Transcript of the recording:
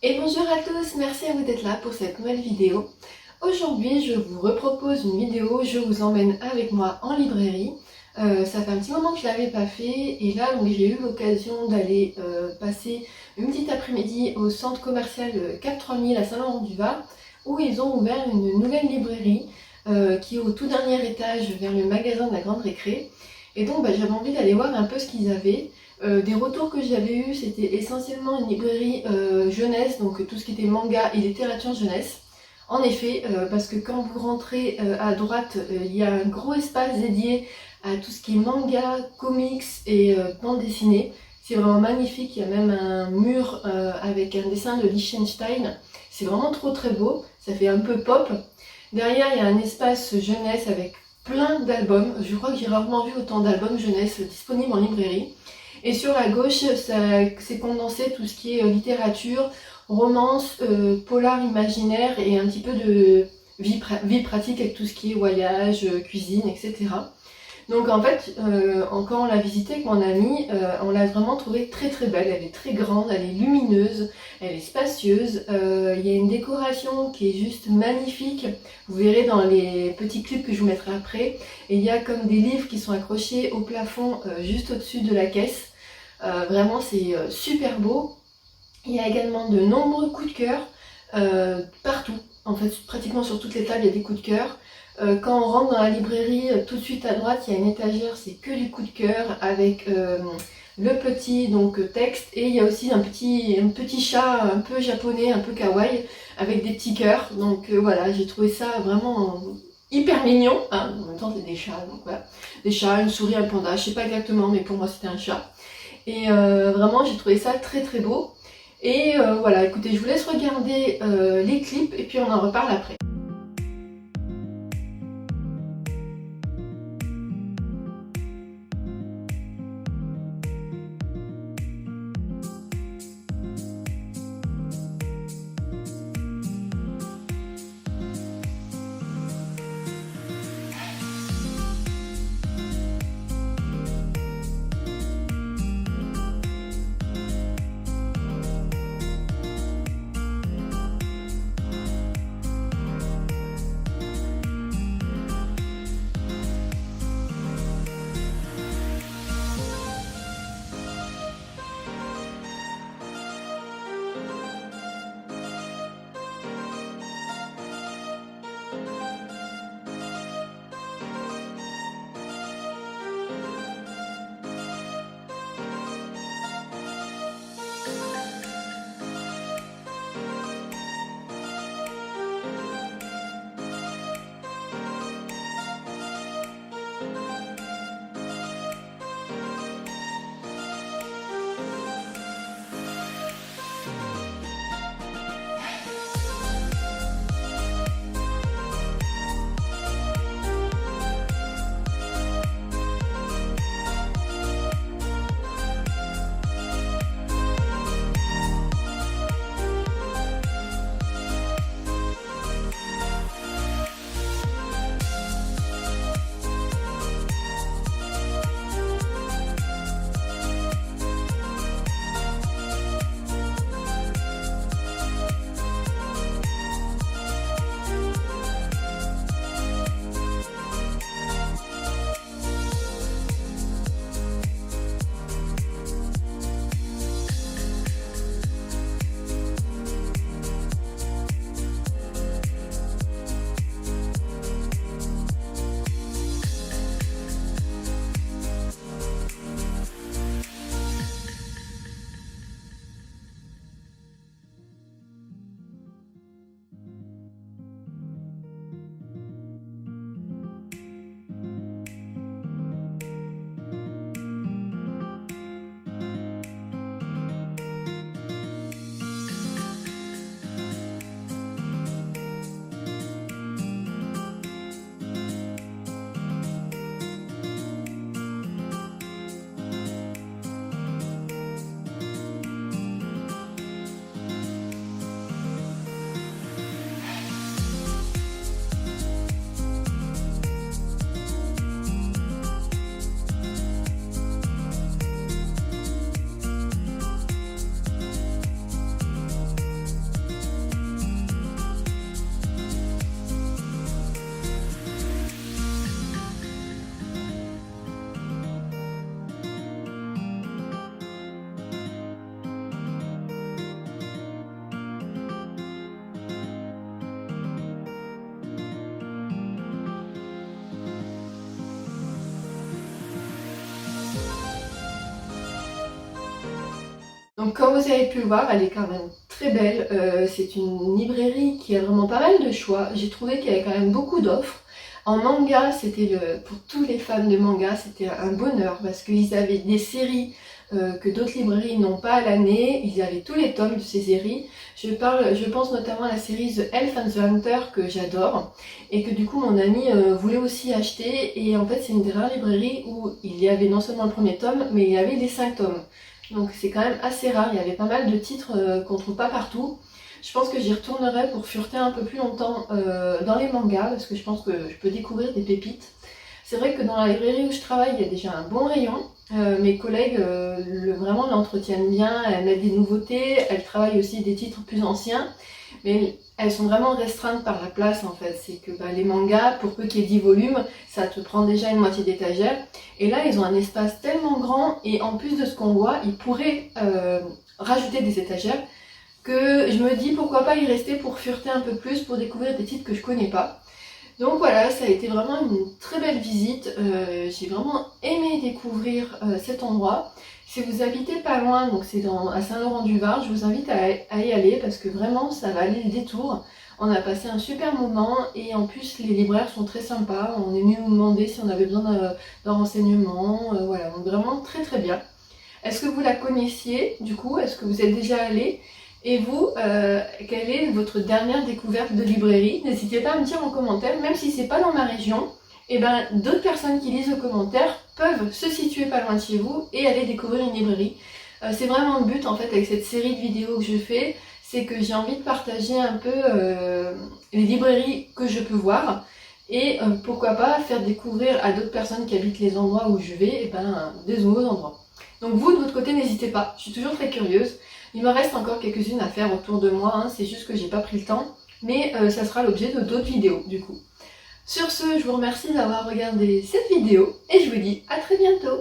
Et bonjour à tous, merci à vous d'être là pour cette nouvelle vidéo. Aujourd'hui, je vous repropose une vidéo, je vous emmène avec moi en librairie. Ça fait un petit moment que je ne l'avais pas fait et là donc j'ai eu l'occasion d'aller passer une petite après-midi au centre commercial Cap 3000 à Saint-Laurent-du-Var où ils ont ouvert une nouvelle librairie qui est au tout dernier étage vers le magasin de la Grande Récré. Et donc j'avais envie d'aller voir un peu ce qu'ils avaient. Des retours que j'avais eus, c'était essentiellement une librairie jeunesse, donc tout ce qui était manga et littérature jeunesse. En effet, parce que quand vous rentrez à droite, il y a un gros espace dédié à tout ce qui est manga, comics et bande dessinée. C'est vraiment magnifique, il y a même un mur avec un dessin de Liechtenstein. C'est vraiment trop très beau, ça fait un peu pop. Derrière, il y a un espace jeunesse avec plein d'albums. Je crois que j'ai rarement vu autant d'albums jeunesse disponibles en librairie. Et sur la gauche, c'est condensé tout ce qui est littérature, romance, polar imaginaire et un petit peu de vie pratique avec tout ce qui est voyage, cuisine, etc. Donc en fait, quand on l'a visitée avec mon amie, on l'a vraiment trouvée très très belle. Elle est très grande, elle est lumineuse, elle est spacieuse. Il y a une décoration qui est juste magnifique. Vous verrez dans les petits clips que je vous mettrai après. Et il y a comme des livres qui sont accrochés au plafond juste au-dessus de la caisse. Vraiment c'est super beau. Il y a également de nombreux coups de cœur partout. En fait, pratiquement sur toutes les tables, il y a des coups de cœur. Quand on rentre dans la librairie, tout de suite à droite, il y a une étagère, c'est que du coup de cœur avec le petit texte. Et il y a aussi un petit chat un peu japonais, un peu kawaii, avec des petits cœurs. Donc voilà, j'ai trouvé ça vraiment hyper mignon. Hein. En même temps, c'est des chats, donc voilà. Des chats, une souris, un panda, je sais pas exactement, mais pour moi, c'était un chat. Et vraiment, j'ai trouvé ça très très beau. Et voilà, écoutez, je vous laisse regarder les clips et puis on en reparle après. Donc comme vous avez pu le voir, elle est quand même très belle. C'est une librairie qui a vraiment pas mal de choix. J'ai trouvé qu'il y avait quand même beaucoup d'offres. En manga, pour tous les fans de manga, c'était un bonheur parce qu'ils avaient des séries que d'autres librairies n'ont pas à l'année. Ils avaient tous les tomes de ces séries. Je pense notamment à la série The Elf and the Hunter que j'adore et que du coup mon ami voulait aussi acheter. Et en fait, c'est une des rares librairies où il y avait non seulement le premier tome, mais il y avait les 5 tomes. Donc c'est quand même assez rare, il y avait pas mal de titres qu'on trouve pas partout. Je pense que j'y retournerai pour fureter un peu plus longtemps dans les mangas, parce que je pense que je peux découvrir des pépites. C'est vrai que dans la librairie où je travaille, il y a déjà un bon rayon. Mes collègues vraiment l'entretiennent bien, elles mettent des nouveautés, elles travaillent aussi des titres plus anciens. Mais elles sont vraiment restreintes par la place en fait. C'est que les mangas, pour peu qu'il y ait 10 volumes, ça te prend déjà une moitié d'étagère. Et là, ils ont un espace tellement grand et en plus de ce qu'on voit, ils pourraient rajouter des étagères que je me dis pourquoi pas y rester pour fureter un peu plus, pour découvrir des titres que je connais pas. Donc voilà, ça a été vraiment une très belle visite. J'ai vraiment aimé découvrir cet endroit. Si vous habitez pas loin, donc c'est à Saint-Laurent-du-Var, je vous invite à y aller parce que vraiment ça va aller le détour. On a passé un super moment et en plus les libraires sont très sympas. On est venu nous demander si on avait besoin d'un renseignement. Voilà, donc vraiment très très bien. Est-ce que vous la connaissiez du coup? Est-ce que vous êtes déjà allé? Et vous, quelle est votre dernière découverte de librairie? N'hésitez pas à me dire en commentaire, même si c'est pas dans ma région, et d'autres personnes qui lisent aux commentaires peuvent se situer pas loin de chez vous et aller découvrir une librairie. C'est vraiment le but en fait avec cette série de vidéos que je fais, c'est que j'ai envie de partager un peu les librairies que je peux voir et pourquoi pas faire découvrir à d'autres personnes qui habitent les endroits où je vais des nouveaux endroits. Donc vous de votre côté n'hésitez pas, je suis toujours très curieuse. Il me reste encore quelques-unes à faire autour de moi, c'est juste que j'ai pas pris le temps, mais ça sera l'objet de d'autres vidéos du coup. Sur ce, je vous remercie d'avoir regardé cette vidéo et je vous dis à très bientôt.